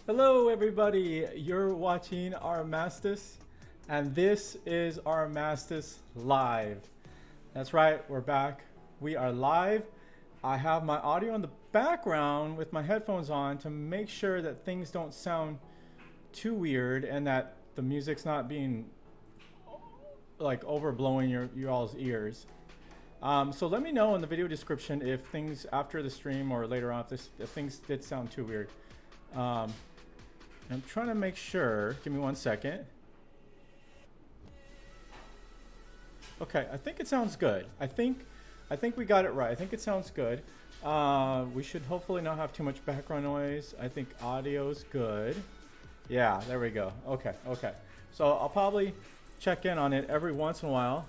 Hello everybody, you're watching Armastis, and this is Armastis Live. That's right, we're back. We are live. I have my audio in the background with my headphones on to make sure that things don't sound too weird and that the music's not being like overblowing your all's ears. So let me know in the video description if things after the stream or later on if things did sound too weird. I'm trying to make sure. Give me 1 second. Okay, I think it sounds good. I think we got it right. I think it sounds good. We should hopefully not have too much background noise. I think audio's good. Yeah, there we go. Okay. So I'll probably check in on it every once in a while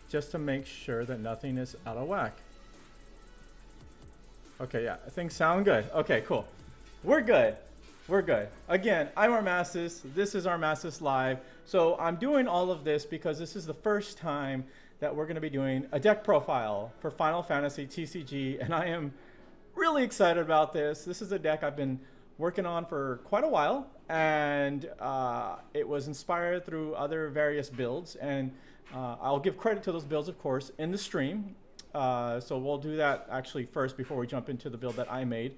just to make sure that nothing is out of whack. Okay, yeah, things sound good. Okay, cool. We're good. Again, I'm Armastis. This is Armastis Live. So I'm doing all of this because this is the first time that we're going to be doing a deck profile for Final Fantasy TCG, and I am really excited about this. This is a deck I've been working on for quite a while, and it was inspired through other various builds, and I'll give credit to those builds, of course, in the stream. So we'll do that actually first before we jump into the build that I made.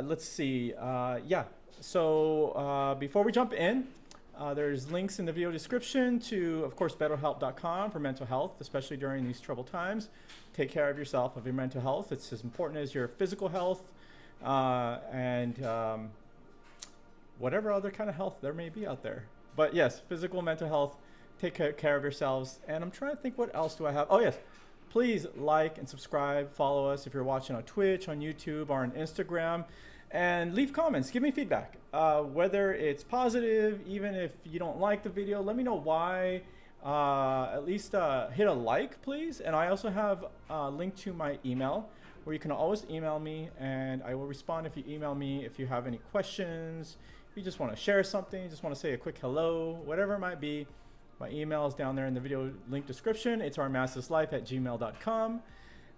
Let's see. Yeah. So before we jump in, there's links in the video description to, of course, betterhelp.com for mental health, especially during these troubled times. Take care of yourself, of your mental health. It's as important as your physical health and whatever other kind of health there may be out there. But yes, physical, mental health. Take care of yourselves. And I'm trying to think, what else do I have? Oh, yes. Please like and subscribe, follow us if you're watching on Twitch, on YouTube, or on Instagram, and leave comments. Give me feedback, whether it's positive, even if you don't like the video, let me know why. At least hit a like, please. And I also have a link to my email where you can always email me, and I will respond if you email me if you have any questions, if you just want to share something, just want to say a quick hello, whatever it might be. My email is down there in the video link description. It's armastislife@gmail.com.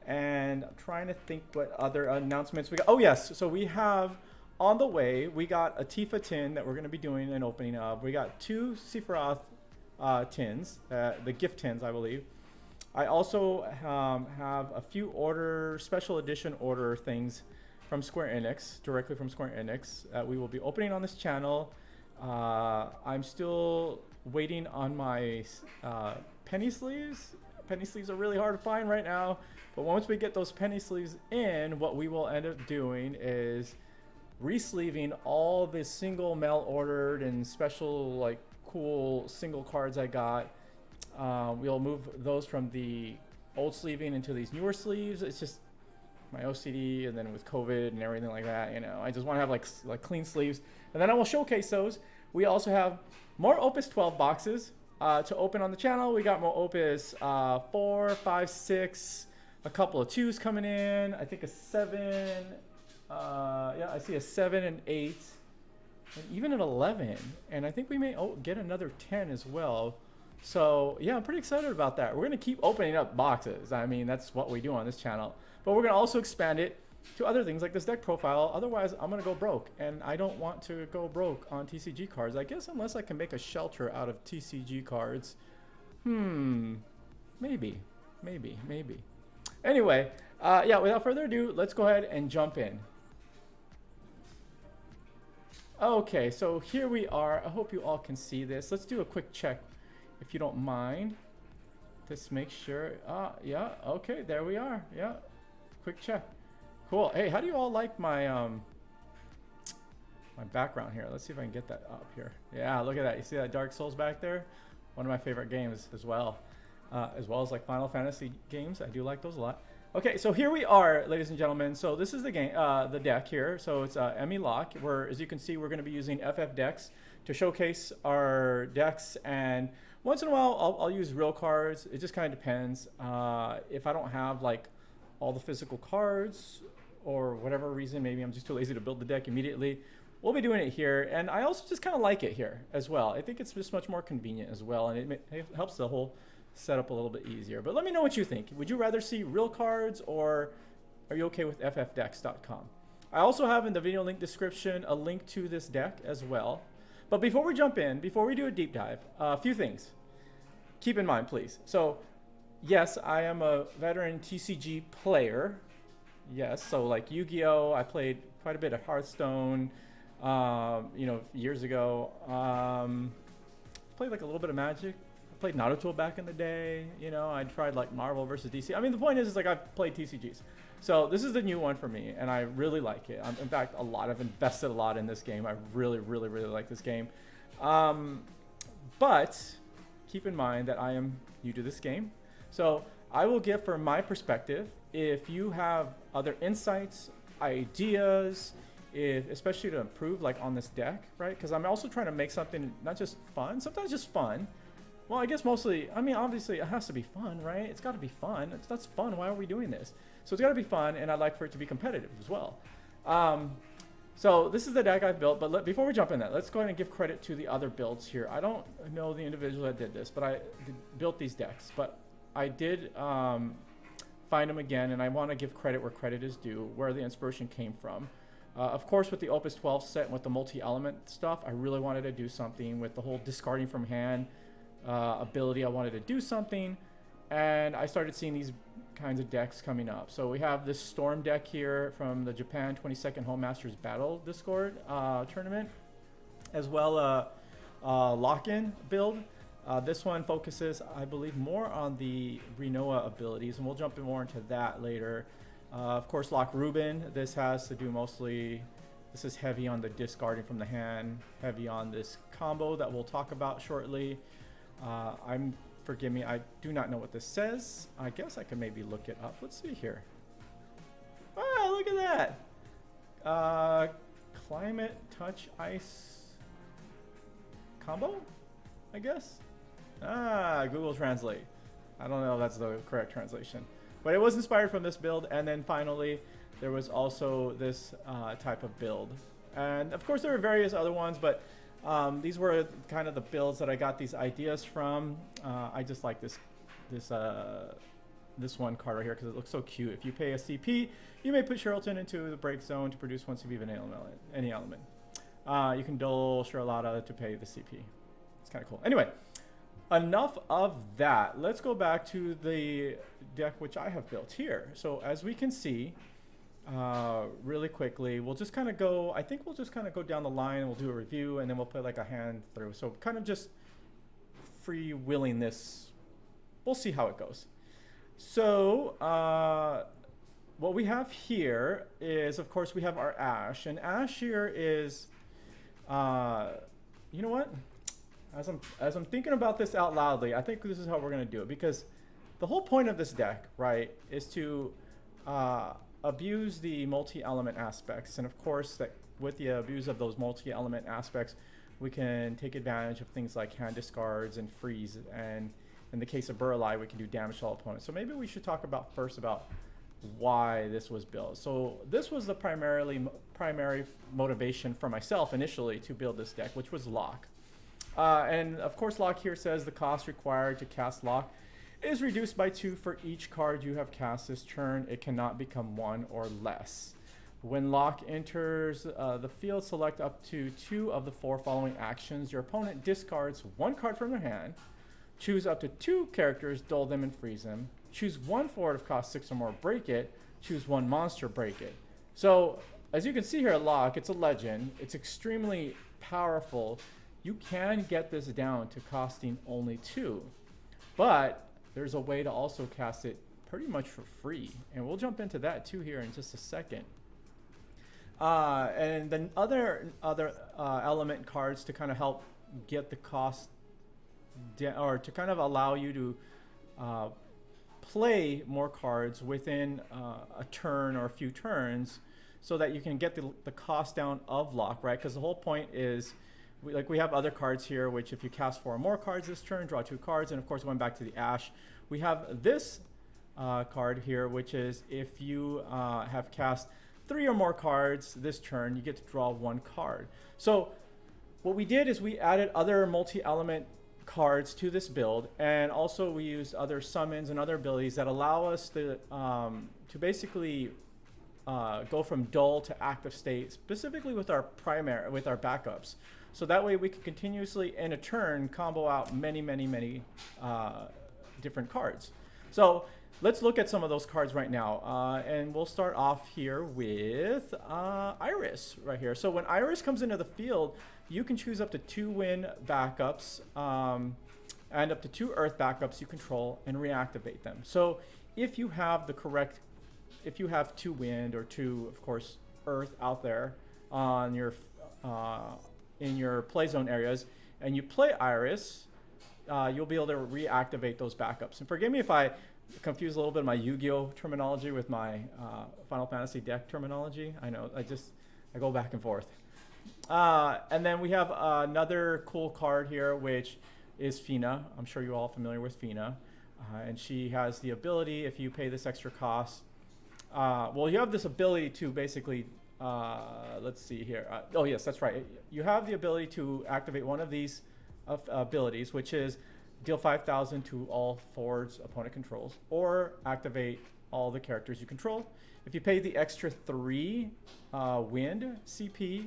And I'm trying to think what other announcements we got. Oh, yes. So we have on the way, we got a Tifa tin that we're going to be doing an opening of. We got 2 Sephiroth tins, the gift tins, I believe. I also have a few special edition order things from Square Enix, directly from Square Enix, that we will be opening on this channel. I'm still waiting on my penny sleeves. Penny sleeves are really hard to find right now, but once we get those penny sleeves in, what we will end up doing is re-sleeving all the single mail ordered and special, like, cool single cards I got. We'll move those from the old sleeving into these newer sleeves. It's just my OCD, and then with COVID and everything like that, you know, I just want to have like clean sleeves, and then I will showcase those. We also have more Opus 12 boxes to open on the channel. We got more Opus 4, 5, 6, a couple of 2s coming in. I think a 7. Yeah, I see a 7 and 8, and even an 11. And I think we may get another 10 as well. So yeah, I'm pretty excited about that. We're gonna keep opening up boxes. I mean, that's what we do on this channel. But we're gonna also expand it to other things like this deck profile. Otherwise, I'm gonna go broke, and I don't want to go broke on TCG cards. I guess unless I can make a shelter out of TCG cards. Maybe. Anyway, yeah, without further ado, let's go ahead and jump in. Okay, so here we are. I hope you all can see this. Let's do a quick check, if you don't mind. Just make sure. Yeah, okay, there we are. Yeah, quick check. Cool. Hey, how do you all like my my background here? Let's see if I can get that up here. Yeah, look at that. You see that Dark Souls back there? One of my favorite games as well as like Final Fantasy games. I do like those a lot. Okay, so here we are, ladies and gentlemen. So this is the game, the deck here. So it's Emmy Locke, where, as you can see, we're going to be using FF decks to showcase our decks, and once in a while I'll use real cards. It just kind of depends. If I don't have like all the physical cards, or whatever reason, maybe I'm just too lazy to build the deck immediately, we'll be doing it here. And I also just kind of like it here as well. I think it's just much more convenient as well, and it helps the whole setup a little bit easier. But let me know what you think. Would you rather see real cards, or are you okay with ffdex.com? I also have in the video link description a link to this deck as well. But before we jump in, before we do a deep dive, a few things. Keep in mind, please. So, yes, I am a veteran TCG player. Yes, so like Yu-Gi-Oh! I played quite a bit of Hearthstone, you know, years ago. Played like a little bit of Magic. I played Naruto back in the day. You know, I tried like Marvel versus DC. I mean, the point is like I've played TCGs. So this is the new one for me, and I really like it. In fact, I've invested a lot in this game. I really, really, really like this game. But keep in mind that I am new to this game. So I will give from my perspective. If you have other insights, ideas, especially to improve like on this deck, right? Because I'm also trying to make something not just fun, sometimes just fun. Well, I guess mostly, I mean, obviously it has to be fun, right? It's got to be fun. That's fun. Why are we doing this? So it's got to be fun, and I'd like for it to be competitive as well. So this is the deck I've built, but before we jump in that, let's go ahead and give credit to the other builds here. I don't know the individual that did this, but I built these decks. But I did find them again, and I want to give credit where credit is due, where the inspiration came from. Of course, with the Opus 12 set and with the multi-element stuff, I really wanted to do something with the whole discarding from hand ability. I wanted to do something, and I started seeing these kinds of decks coming up. So we have this Storm deck here from the Japan 22nd Home Masters Battle Discord tournament, as well lock-in build. This one focuses, I believe, more on the Renoa abilities, and we'll jump in more into that later. Of course, Locke Rubin. This has to do mostly, this is heavy on the discarding from the hand, heavy on this combo that we'll talk about shortly. Forgive me, I do not know what this says. I guess I can maybe look it up. Let's see here. Ah, look at that. Climate Touch Ice combo, I guess. Google Translate. I don't know if that's the correct translation. But it was inspired from this build. And then finally, there was also this type of build. And of course, there were various other ones, but these were kind of the builds that I got these ideas from. I just like this one card right here because it looks so cute. If you pay a CP, you may put Charlton into the break zone to produce one CP of any element. You can dole Charlotta to pay the CP. It's kind of cool. Anyway, enough of that. Let's go back to the deck which I have built here. So as we can see, really quickly, we'll just kind of go, I think we'll just kind of go down the line and we'll do a review and then we'll play like a hand through. So kind of just freewheeling this. We'll see how it goes. So what we have here is, of course, we have our Ash, and Ash here is, you know what? As I'm thinking about this out loudly, I think this is how we're going to do it, because the whole point of this deck, right, is to abuse the multi-element aspects. And of course, that with the abuse of those multi-element aspects, we can take advantage of things like hand discards and freeze. And in the case of Burlai, we can do damage to all opponents. So maybe we should talk about first about why this was built. So this was the primary motivation for myself initially to build this deck, which was Locke. And of course, Locke here says the cost required to cast Locke is reduced by 2 for each card you have cast this turn. It cannot become 1 or less. When Locke enters the field, select up to 2 of the 4 following actions. Your opponent discards 1 card from their hand. Choose up to 2 characters, dull them and freeze them. Choose 1 forward of cost 6 or more, break it. Choose 1 monster, break it. So as you can see here, Locke, it's a legend. It's extremely powerful. You can get this down to costing only 2. But there's a way to also cast it pretty much for free. And we'll jump into that too here in just a second. And then other element cards to kind of help get the cost down, or to kind of allow you to play more cards within a turn or a few turns, so that you can get the cost down of Locke, right? Because the whole point is, we have other cards here, which if you cast 4 or more cards this turn, draw 2 cards. And of course, going back to the Ash, we have this card here, which is if you have cast 3 or more cards this turn, you get to draw 1 card. So what we did is we added other multi-element cards to this build, and also we used other summons and other abilities that allow us to basically go from dull to active state, specifically with our backups. So that way we can continuously, in a turn, combo out many different cards. So let's look at some of those cards right now. And we'll start off here with Iris right here. So when Iris comes into the field, you can choose up to 2 wind backups and up to 2 earth backups you control and reactivate them. So if you have if you have 2 wind or 2, of course, earth out there on your in your play zone areas, and you play Iris, you'll be able to reactivate those backups. And forgive me if I confuse a little bit of my Yu-Gi-Oh terminology with my Final Fantasy deck terminology. I know, I go back and forth. And then we have another cool card here, which is Fina. I'm sure you're all familiar with Fina. And she has the ability, if you pay this extra cost, well, you have this ability to basically, let's see here. Oh, yes, that's right. You have the ability to activate one of these abilities, which is deal 5,000 to all forwards opponent controls, or activate all the characters you control. If you pay the extra 3 wind CP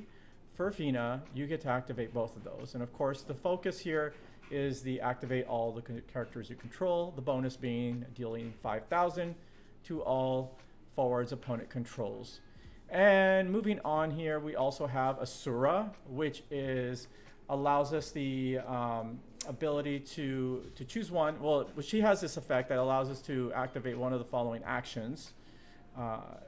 for Fina, you get to activate both of those. And of course, the focus here is the activate all the characters you control, the bonus being dealing 5,000 to all forwards opponent controls. And moving on here, we also have Asura, which allows us the ability to choose one. Well, she has this effect that allows us to activate one of the following actions,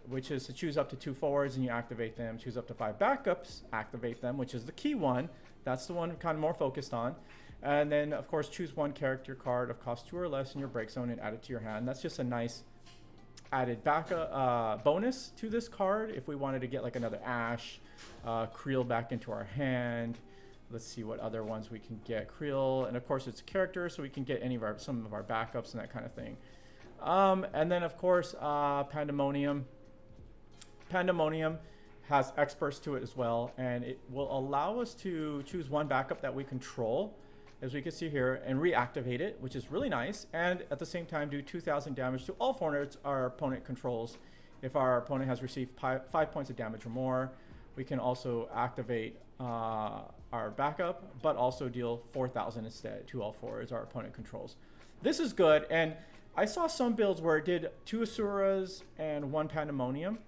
which is to choose up to 2 forwards and you activate them, choose up to 5 backups, activate them, which is the key one. That's the one kind of more focused on. And then, of course, choose 1 character card of cost 2 or less in your break zone and add it to your hand. That's just a nice added backup bonus to this card if we wanted to get like another Ash, Creel back into our hand. Let's see what other ones we can get. Creel, and of course it's a character, so we can get some of our backups and that kind of thing. And then, of course, Pandemonium. Pandemonium has experts to it as well, and it will allow us to choose 1 backup that we control, as we can see here, and reactivate it, which is really nice, and at the same time do 2,000 damage to all forwards our opponent controls. If our opponent has received 5 points of damage or more, we can also activate our backup, but also deal 4,000 instead to all forwards our opponent controls. This is good, and I saw some builds where it did 2 Asuras and 1 Pandemonium.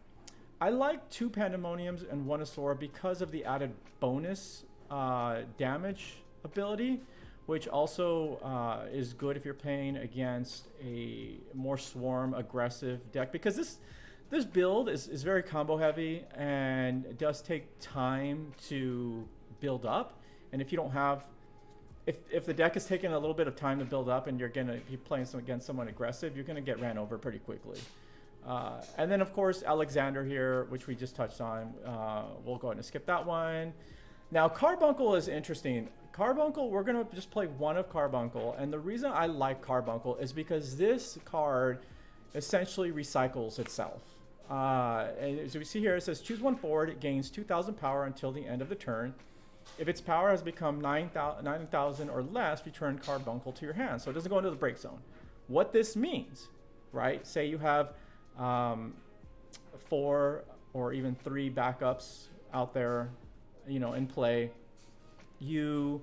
I like 2 Pandemoniums and 1 Asura because of the added bonus damage ability, which also is good if you're playing against a more swarm aggressive deck, because this build is very combo heavy and it does take time to build up. And if you don't have, if the deck is taking a little bit of time to build up and you're gonna be playing against someone aggressive, you're gonna get ran over pretty quickly. And then of course Alexander here, which we just touched on, we'll go ahead and skip that one. Now Carbuncle is interesting. Carbuncle, we're gonna just play 1 of Carbuncle, and the reason I like Carbuncle is because this card essentially recycles itself. And as we see here, it says choose 1 forward, it gains 2,000 power until the end of the turn. If its power has become 9,000 or less, return Carbuncle to your hand. So it doesn't go into the break zone. What this means, right? Say you have 4 or even 3 backups out there, in play. You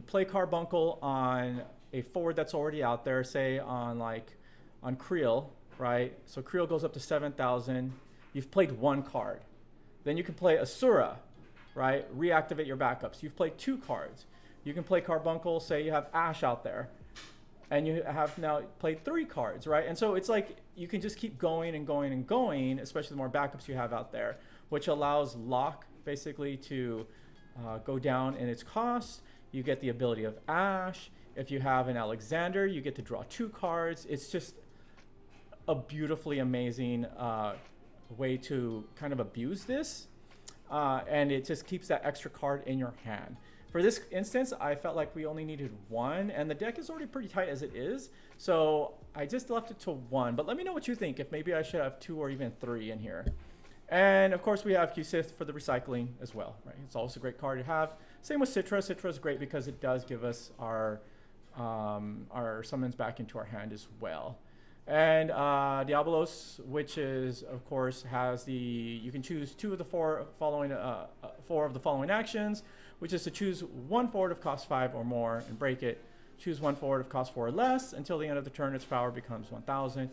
play Carbuncle on a forward that's already out there, say on Creel, right? So Creel goes up to 7,000. You've played 1 card. Then you can play Asura, right? Reactivate your backups. You've played 2 cards. You can play Carbuncle, say you have Ash out there, and you have now played 3 cards, right? And so it's like you can just keep going and going and going, especially the more backups you have out there, which allows Locke basically to go down in its cost. You get the ability of Ash. If you have an Alexander, you get to draw 2 cards. It's just a beautifully amazing way to kind of abuse this, and it just keeps that extra card in your hand. For this instance, I felt like we only needed 1, and the deck is already pretty tight as it is, so I just left it to 1. But let me know what you think, if maybe I should have 2 or even 3 in here. And of course we have Q-Sith for the recycling as well, right? It's also a great card to have. Same with Citra. Citra is great because it does give us our summons back into our hand as well. And Diabolos, which is of course has the, you can choose two of the four of the following actions, which is to choose one forward of cost 5 or more and break it. Choose one forward of cost 4 or less until the end of the turn. Its power becomes 1,000.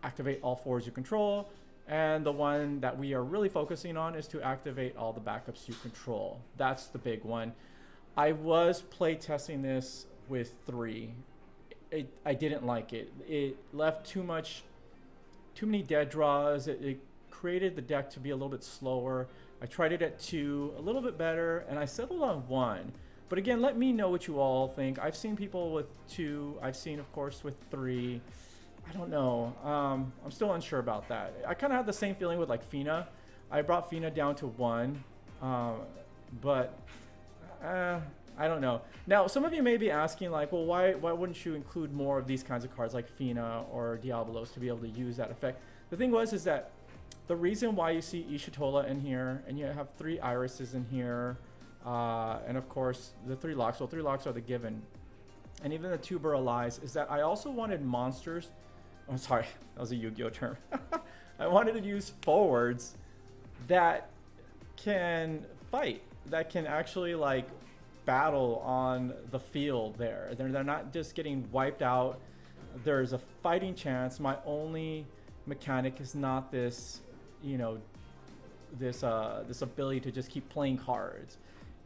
Activate all forwards you control. And the one that we are really focusing on is to activate all the backups you control. That's the big one. I was play testing this with 3. I didn't like it. It left too many dead draws. It created the deck to be a little bit slower. I tried it at 2, a little bit better, and I settled on 1. But again, let me know what you all think. I've seen people with 2. I've seen, of course, with 3. I don't know. I'm still unsure about that. I kind of had the same feeling with like Fina. I brought Fina down to 1, but I don't know. Now, some of you may be asking like, well, why wouldn't you include more of these kinds of cards like Fina or Diabolos to be able to use that effect? The thing is that the reason why you see Ishitola in here, and you have 3 Irises in here, and of course the 3 Locks. Well, 3 Locks are the given, and even the 2 Buralais, is that I also wanted monsters. I'm sorry, that was a Yu-Gi-Oh term. I wanted to use forwards that can fight, that can actually like battle on the field there. They're not just getting wiped out. There's a fighting chance. My only mechanic is not this, you know, this ability to just keep playing cards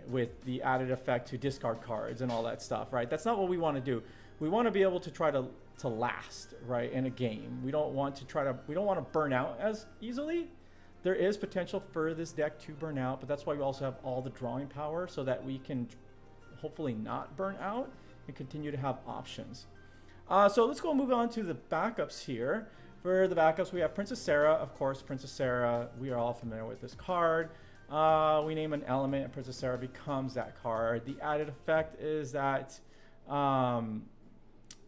with the added effect to discard cards and all that stuff, right? That's not what we want to do. We want to be able to try to last, right, in a game. We don't want to burn out as easily. There is potential for this deck to burn out, but that's why we also have all the drawing power so that we can hopefully not burn out and continue to have options. So let's go move on to the backups here. For the backups, we have Princess Sarah. Of course, Princess Sarah, we are all familiar with this card. We name an element and Princess Sarah becomes that card. The added effect is that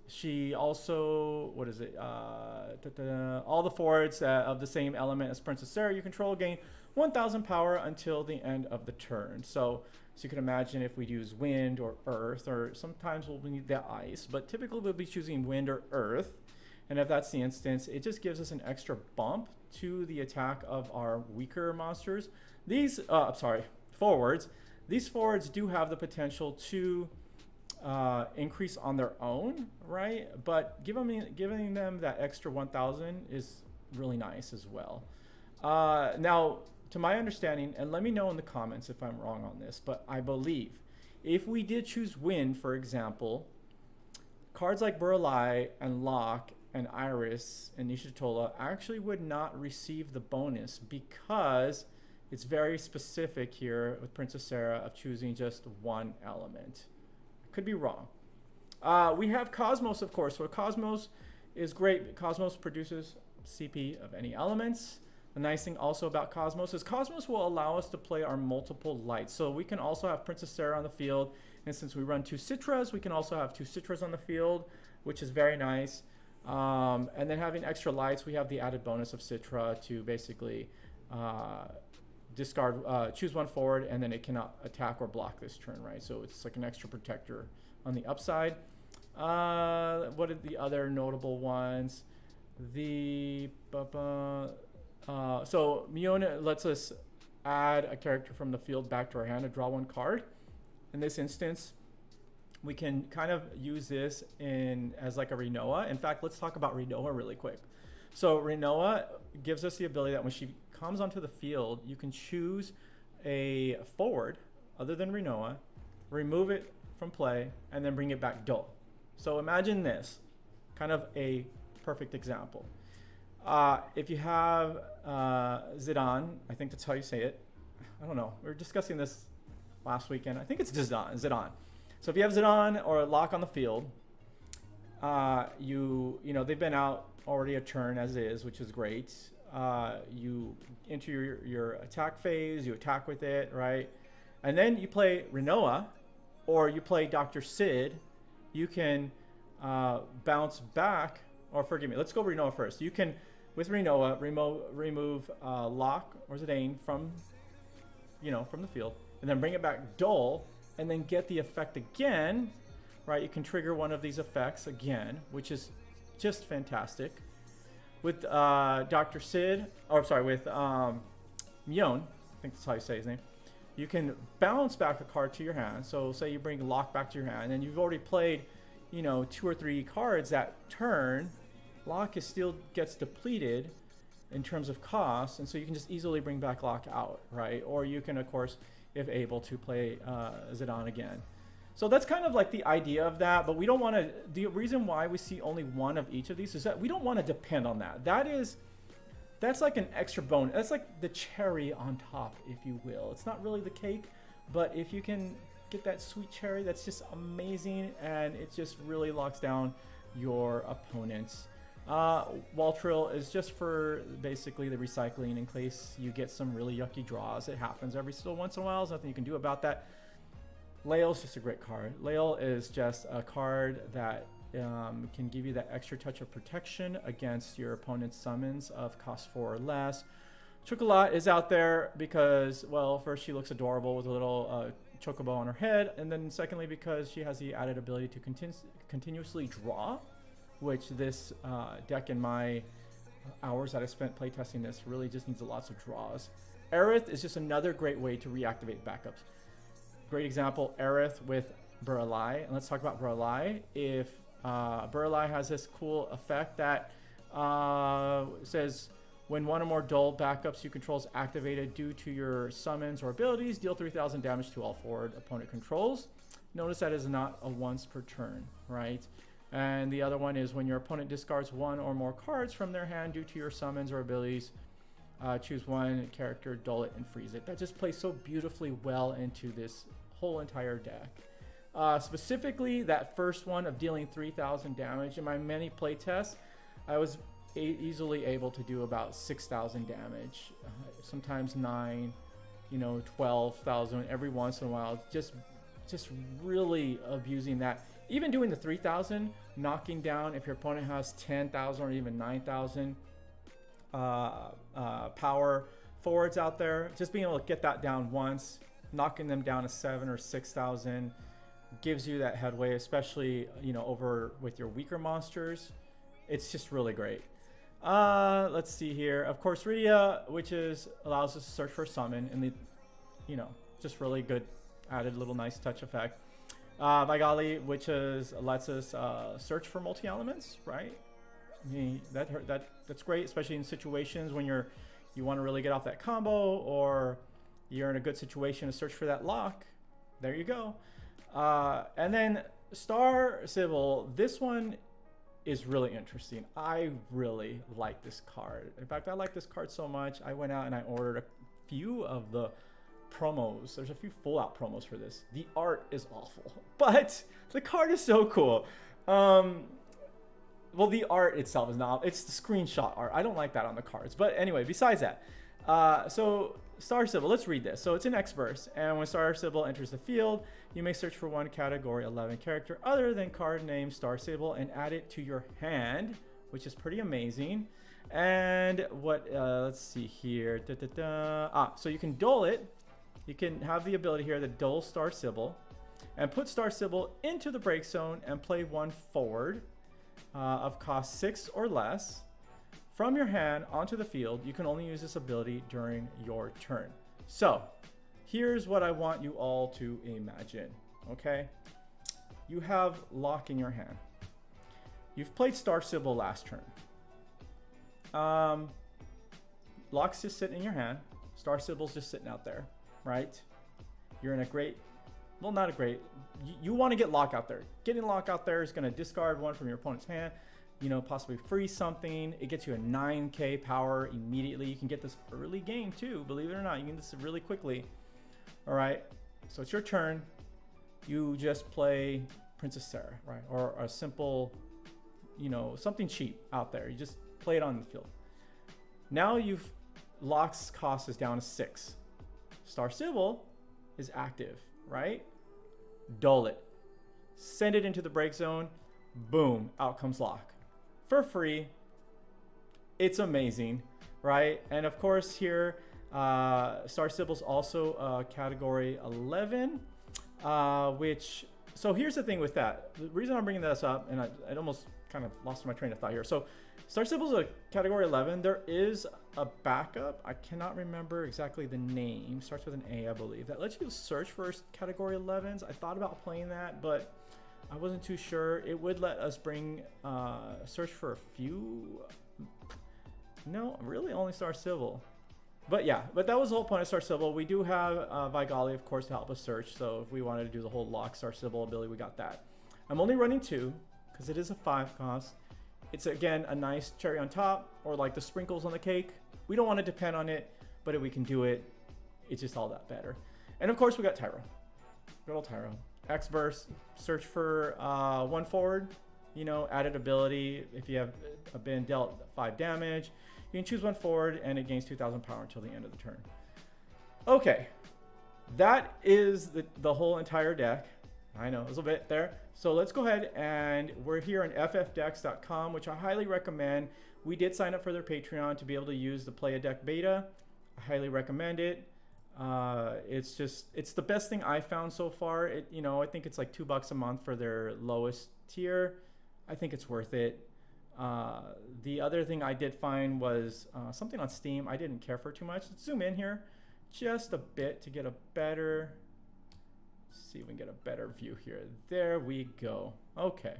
she also, what is it? All the forwards of the same element as Princess Sarah you control gain 1,000 power until the end of the turn. So you can imagine if we use wind or earth, or sometimes we'll need the ice, but typically we'll be choosing wind or earth. And if that's the instance, it just gives us an extra bump to the attack of our weaker monsters. These, forwards. These forwards do have the potential to increase on their own, right? But giving them that extra 1,000 is really nice as well. Now, to my understanding, and let me know in the comments if I'm wrong on this, but I believe if we did choose wind, for example, cards like Buralai and Locke and Iris and Nishitola actually would not receive the bonus because it's very specific here with Princess Sarah of choosing just one element. Could be wrong. We have Cosmos, of course. So Cosmos is great. Cosmos produces CP of any elements. The nice thing also about Cosmos is Cosmos will allow us to play our multiple lights. So we can also have Princess Sarah on the field. And since we run 2 Citras, we can also have 2 Citras on the field, which is very nice. And then having extra lights, we have the added bonus of Citra to basically discard, choose one forward, and then it cannot attack or block this turn, right? So it's like an extra protector on the upside. What are the other notable ones? So Miona lets us add a character from the field back to our hand to draw 1 card. In this instance, we can kind of use this as like a Rinoa. In fact, let's talk about Rinoa really quick. So Rinoa gives us the ability that when she comes onto the field, you can choose a forward other than Rinoa, remove it from play, and then bring it back dull. So imagine this, kind of a perfect example. If you have Zidane, I think that's how you say it. I don't know. We were discussing this last weekend. I think it's Zidane. So if you have Zidane or Locke on the field, you know they've been out already a turn as is, which is great. You enter your attack phase, you attack with it, right? And then you play Rinoa, or you play Dr. Sid. You can bounce back, or forgive me, let's go Rinoa first. You can, with Rinoa, remove Locke or Zidane from the field, and then bring it back dull, and then get the effect again, right? You can trigger one of these effects again, which is just fantastic. with Dr. Sid, or sorry, with Myon, I think that's how you say his name, you can bounce back a card to your hand. So say you bring Locke back to your hand, and you've already played, you know, 2 or 3 cards that turn. Locke is still gets depleted in terms of cost, and so you can just easily bring back Locke out, right? Or you can, of course, if able, to play Zidane again. So that's kind of like the idea of that, but we don't want to, the reason why we see only one of each of these is that we don't want to depend on that. That's like an extra bonus. That's like the cherry on top, if you will. It's not really the cake, but if you can get that sweet cherry, that's just amazing, and it just really locks down your opponents. Waltrill is just for basically the recycling in case you get some really yucky draws. It happens every still once in a while. There's nothing you can do about that. Lael's just a great card. Lael is just a card that can give you that extra touch of protection against your opponent's summons of cost 4 or less. Chocolat is out there because, well, first she looks adorable with a little chocobo on her head, and then secondly because she has the added ability to continuously draw, which this deck in my hours that I spent playtesting this really just needs lots of draws. Aerith is just another great way to reactivate backups. Great example, Aerith with Buralai. And let's talk about Buralai. If Buralai has this cool effect that says when one or more dull backups you control is activated due to your summons or abilities, deal 3,000 damage to all forward opponent controls. Notice that is not a once per turn, right? And the other one is when your opponent discards 1 or more cards from their hand due to your summons or abilities, choose one character, dull it, and freeze it. That just plays so beautifully well into this whole entire deck. Specifically, that first one of dealing 3,000 damage. In my many playtests, I was easily able to do about 6,000 damage, sometimes 9, 12,000 every once in a while. Just really abusing that. Even doing the 3,000, knocking down if your opponent has 10,000 or even 9,000 power forwards out there, just being able to get that down once, knocking them down to 7,000 or 6,000 gives you that headway, especially over with your weaker monsters. It's just really great. Let's see here. Of course, Rydia, which allows us to search for a summon, and the just really good added little nice touch effect. Vigali, which lets us search for multi-elements, right? I mean, that's great, especially in situations when you want to really get off that combo, or you're in a good situation to search for that lock. There you go. And then Star Sibyl, this one is really interesting. I really like this card. In fact, I like this card so much, I went out and I ordered a few of the promos. There's a few full out promos for this. The art is awful, but the card is so cool. Well, the art itself is not, it's the screenshot art. I don't like that on the cards. But anyway, besides that, so Star Sibyl, let's read this. So it's an X-Burst, and when Star Sibyl enters the field, you may search for one category 11 character other than card name Star Sibyl and add it to your hand, which is pretty amazing. And what, let's see here. So you can dull it. You can have the ability here to dull Star Sibyl and put Star Sibyl into the break zone and play one forward of cost 6 or less. From your hand onto the field, you can only use this ability during your turn. So here's what I want you all to imagine, okay? You have Locke in your hand. You've played Star Sibyl last turn. Locke's just sitting in your hand. Star Sibyl's just sitting out there, right? You're in a great, well, not a great, you want to get Locke out there. Getting Locke out there is going to discard one from your opponent's hand, possibly freeze something. It gets you a 9k power immediately. You can get this early game too, believe it or not. You can get this really quickly. All right, so it's your turn. You just play Princess Sarah, right? Or a simple, something cheap out there. You just play it on the field. Now Locke's cost is down to 6. Star Sibyl is active, right? Dull it. Send it into the break zone. Boom, out comes Locke. For free. It's amazing, right? And of course here, Star Sibyl's also category 11, so here's the thing with that. The reason I'm bringing this up, and I almost kind of lost my train of thought here. So Star Sibyl's a category 11. There is a backup. I cannot remember exactly the name. Starts with an A, I believe. That lets you search for category 11s. I thought about playing that, but I wasn't too sure. It would let us bring search for a few. No, really only Star Civil. But yeah, but that was the whole point of Star Civil. We do have Vigali, of course, to help us search. So if we wanted to do the whole Locke Star Civil ability, we got that. I'm only running 2 because it is a 5 cost. It's, again, a nice cherry on top, or like the sprinkles on the cake. We don't want to depend on it, but if we can do it, it's just all that better. And of course, we got Tyro. Good old Tyro. X-Burst, search for 1 forward, you know, added ability. If you have been dealt 5 damage, you can choose 1 forward, and it gains 2,000 power until the end of the turn. Okay, that is the whole entire deck. I know, it was a bit there. So let's go ahead, and we're here on ffdex.com, which I highly recommend. We did sign up for their Patreon to be able to use the Play a Deck beta. I highly recommend it. It's the best thing I found so far. You know, I think it's like $2 a month for their lowest tier. I think it's worth it. The other thing I did find was something on Steam I didn't care for too much. Let's zoom in here just a bit to get a better... see if we can get a better view here. There we go. Okay.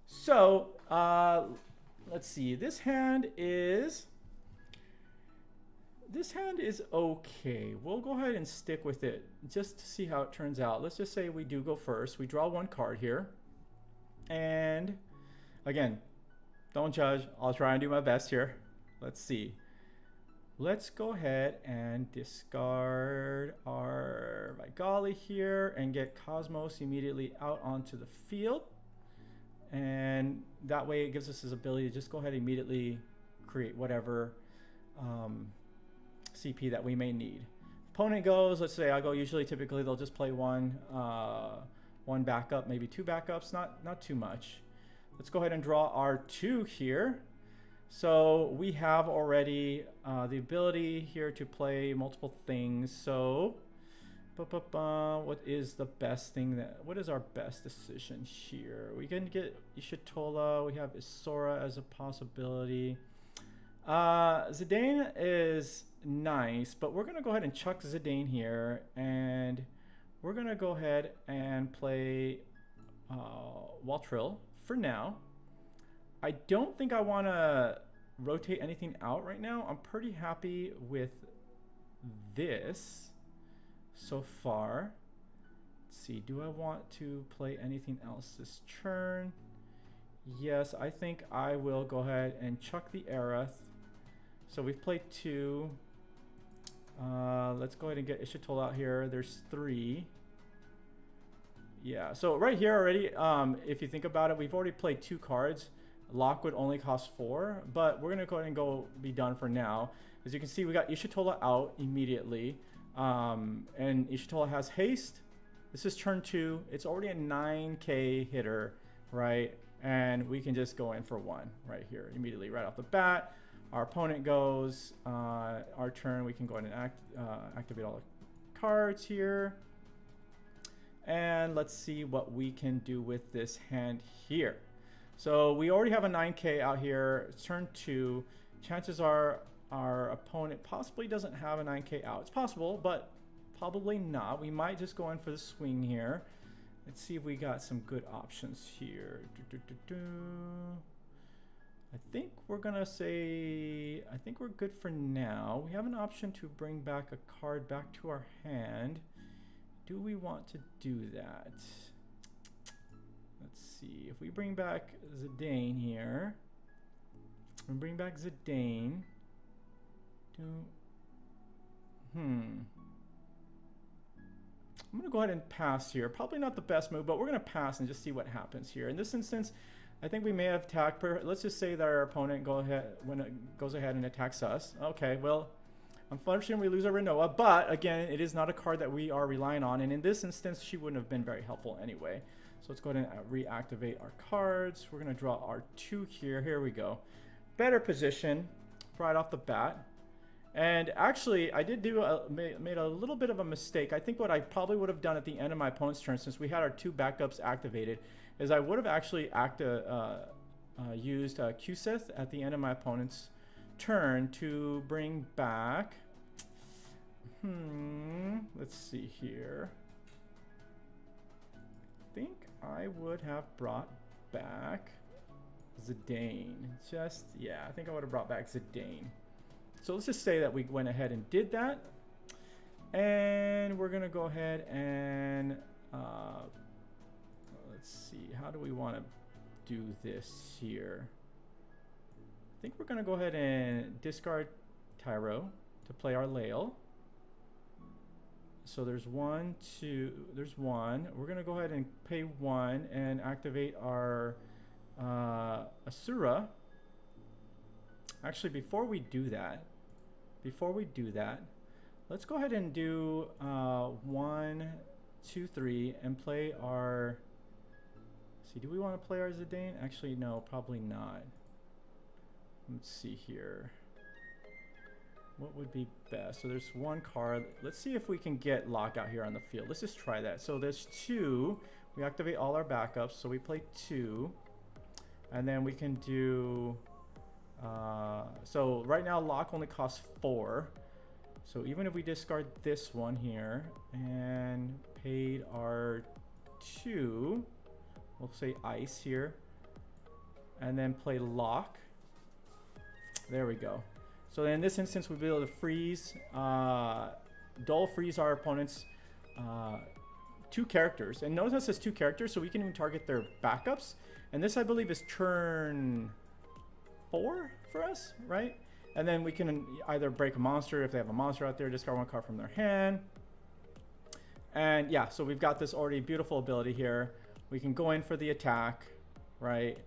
So let's see. This hand is okay. We'll go ahead and stick with it just to see how it turns out. Let's just say we do go first. We draw 1 card here. And again, don't judge. I'll try and do my best here. Let's see. Let's go ahead and discard our Vigali here and get Cosmos immediately out onto the field. And that way it gives us his ability to just go ahead and immediately create whatever CP that we may need. Opponent goes, let's say I go, typically they'll just play one backup, maybe 2 backups, not too much. Let's go ahead and draw our 2 here. So we have already the ability here to play multiple things. So what is the best thing what is our best decision here? We can get Ishitola, we have Isora as a possibility. Zidane is nice, but we're gonna go ahead and chuck Zidane here, and we're gonna go ahead and play Waltrill for now. I don't think I want to rotate anything out right now. I'm pretty happy with this so far. Let's see, do I want to play anything else this turn? Yes, I think I will go ahead and chuck the Aerith. So we've played 2. Let's go ahead and get Ishitola out here. There's 3. Yeah, so right here already, if you think about it, we've already played 2 cards. Locke would only cost 4, but we're gonna go ahead and be done for now. As you can see, we got Ishitola out immediately, and Ishitola has haste. This is turn 2. It's already a 9k hitter, right? And we can just go in for 1 right here immediately, right off the bat. Our opponent goes, our turn. We can go ahead and activate all the cards here, and let's see what we can do with this hand here. So we already have a 9k out here. It's turn 2. Chances are our opponent possibly doesn't have a 9k out. It's possible, but probably not. We might just go in for the swing here. Let's see if we got some good options here. I think we're gonna say, I think we're good for now. We have an option to bring back a card back to our hand. Do we want to do that? Let's see, if we bring back Zidane here, and bring back Zidane, I'm gonna go ahead and pass here. Probably not the best move, but we're gonna pass and just see what happens here. In this instance, I think we may have attacked, let's just say that our opponent goes ahead and attacks us. Okay, well, unfortunately we lose our Renoa, but again, it is not a card that we are relying on, and in this instance, she wouldn't have been very helpful anyway. So let's go ahead and reactivate our cards. We're gonna draw our 2 here. Here we go. Better position right off the bat. And actually, I did made a little bit of a mistake. I think what I probably would have done at the end of my opponent's turn, since we had our 2 backups activated, is I would have actually used Q-Sith at the end of my opponent's turn to bring back. Let's see here. I think I would have brought back Zidane. Yeah, I think I would have brought back Zidane. So let's just say that we went ahead and did that. And we're gonna go ahead and let's see, how do we want to do this here? I think we're gonna go ahead and discard Tyro to play our Lael. So there's one. We're gonna go ahead and pay 1 and activate our Asura. Actually, before we do that, let's go ahead and do 1, 2, 3 and play our. See, do we want to play our Zidane? Actually, no, probably not. Let's see here. What would be best? So there's one card. Let's see if we can get Locke out here on the field. Let's just try that. So there's 2. We activate all our backups. So we play 2. And then we can do... so right now Locke only costs 4. So even if we discard this one here and paid our 2, we'll say Ice here. And then play Locke. There we go. So in this instance, we'll be able to freeze, dull freeze our opponent's 2 characters. And notice it says 2 characters, so we can even target their backups. And this, I believe, is turn 4 for us, right? And then we can either break a monster if they have a monster out there, discard 1 card from their hand. And yeah, so we've got this already beautiful ability here. We can go in for the attack, right?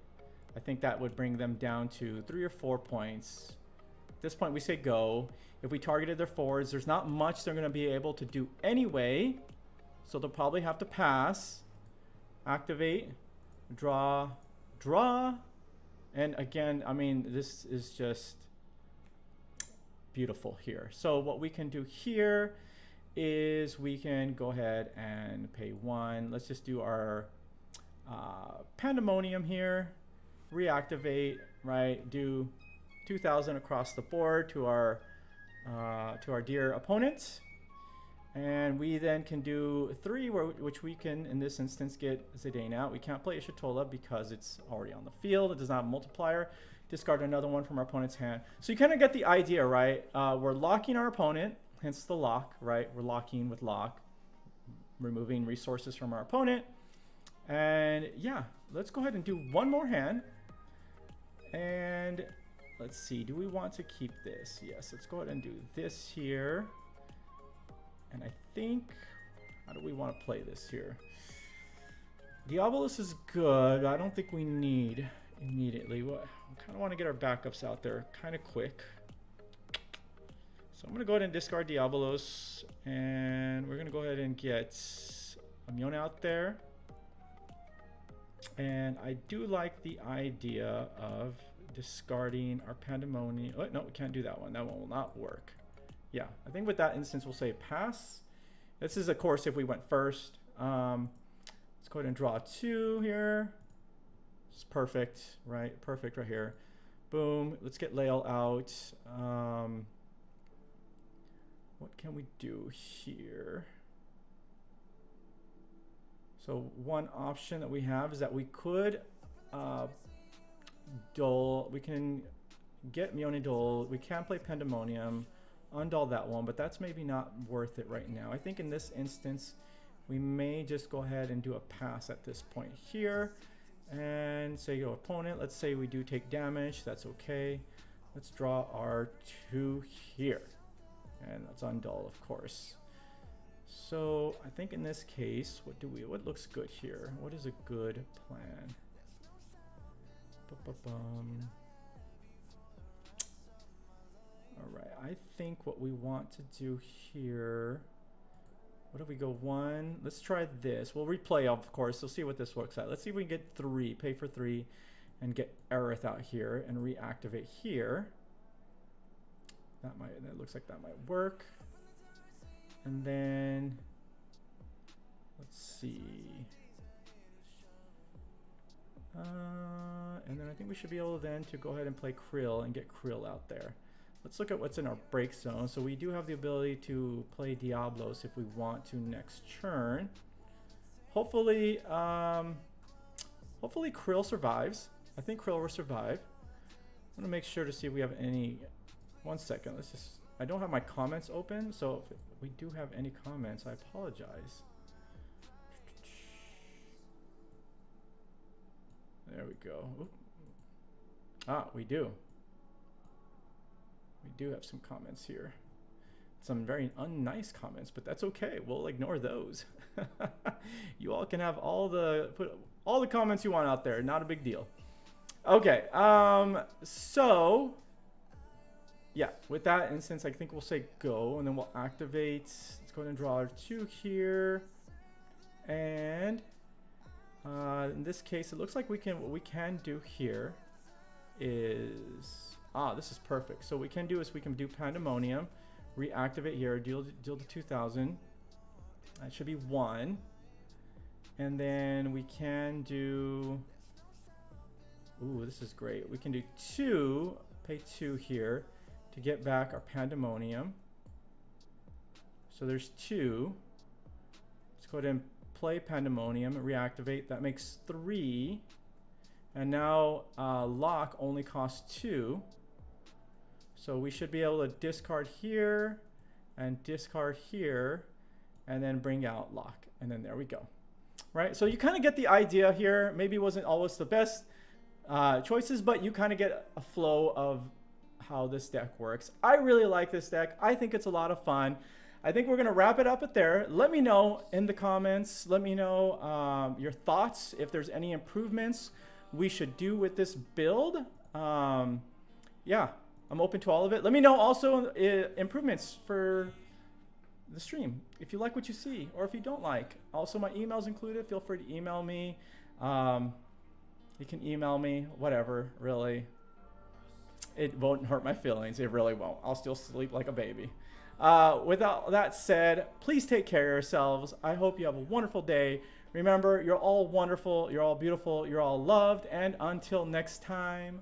I think that would bring them down to 3 or 4 points. At this point, we say go. If we targeted their forwards, there's not much they're going to be able to do anyway. So they'll probably have to pass. Activate. Draw. Draw. And again, I mean, this is just beautiful here. So what we can do here is we can go ahead and pay 1. Let's just do our Pandemonium here. Reactivate, right? Do 2,000 across the board to our dear opponents, and we then can do 3, which we can in this instance get Zidane out. We can't play Ishatola because it's already on the field. It does not have a multiplier. Discard another one from our opponent's hand. So you kind of get the idea, right? We're locking our opponent, hence the lock, right? We're locking with Locke, removing resources from our opponent. And yeah, let's go ahead and do one more hand. And let's see, do we want to keep this? Yes, let's go ahead and do this here. And I think, how do we want to play this here? Diabolus is good, but I don't think we need immediately. Well, I kind of want to get our backups out there kind of quick. So I'm going to go ahead and discard Diabolos, and we're going to go ahead and get Amiona out there. And I do like the idea of discarding our Pandemonium. Oh, no, we can't do that one. That one will not work. Yeah, I think with that instance, we'll say pass. This is, of course, if we went first. Let's go ahead and draw 2 here. It's perfect, right? Perfect right here. Boom. Let's get Lael out. What can we do here? So one option that we have is that we could we can get Mione Dole. We can play Pandemonium, undull that one, but that's maybe not worth it right now. I think in this instance, we may just go ahead and do a pass at this point here and say your opponent, let's say we do take damage, that's okay. Let's draw our 2 here, and that's undull, of course. So I think in this case, what looks good here? What is a good plan? All right, I think what we want to do here, what if we go 1? Let's try this. We'll replay, of course. We'll see what this looks like. Let's see if we can get 3, pay for 3, and get Aerith out here and reactivate here. That looks like that might work. And then let's see. And then I think we should be able then to go ahead and play Krill and get Krill out there. Let's look at what's in our break zone. So we do have the ability to play Diablos if we want to next turn. Hopefully, hopefully Krill survives. I think Krill will survive. I'm gonna make sure to see if we have any. 1 second. Let's just. I don't have my comments open, so if we do have any comments, I apologize. There we go. Oop. Ah, we do. We do have some comments here. Some very unnice comments, but that's okay. We'll ignore those. You all can have put all the comments you want out there. Not a big deal. Okay. So yeah, with that instance, I think we'll say go, and then we'll activate. Let's go ahead and draw our 2 here, and in this case, it looks like what we can do here is, this is perfect. So what we can do is we can do Pandemonium, reactivate here, deal to 2,000. That should be 1. And then we can do, ooh, this is great. We can do 2, pay 2 here to get back our Pandemonium. So there's 2. Let's go ahead and play Pandemonium, reactivate. That makes 3. And now Locke only costs 2. So we should be able to discard here and discard here and then bring out Locke. And then there we go. Right? So you kind of get the idea here. Maybe it wasn't always the best choices, but you kind of get a flow of how this deck works. I really like this deck. I think it's a lot of fun. I think we're going to wrap it up at there. Let me know in the comments. Let me know your thoughts, if there's any improvements we should do with this build. Yeah, I'm open to all of it. Let me know also improvements for the stream, if you like what you see or if you don't like. Also, my email's included. Feel free to email me. You can email me, whatever, really. It won't hurt my feelings. It really won't. I'll still sleep like a baby. With all that said, please take care of yourselves. I hope you have a wonderful day. Remember, you're all wonderful, you're all beautiful, you're all loved, and until next time,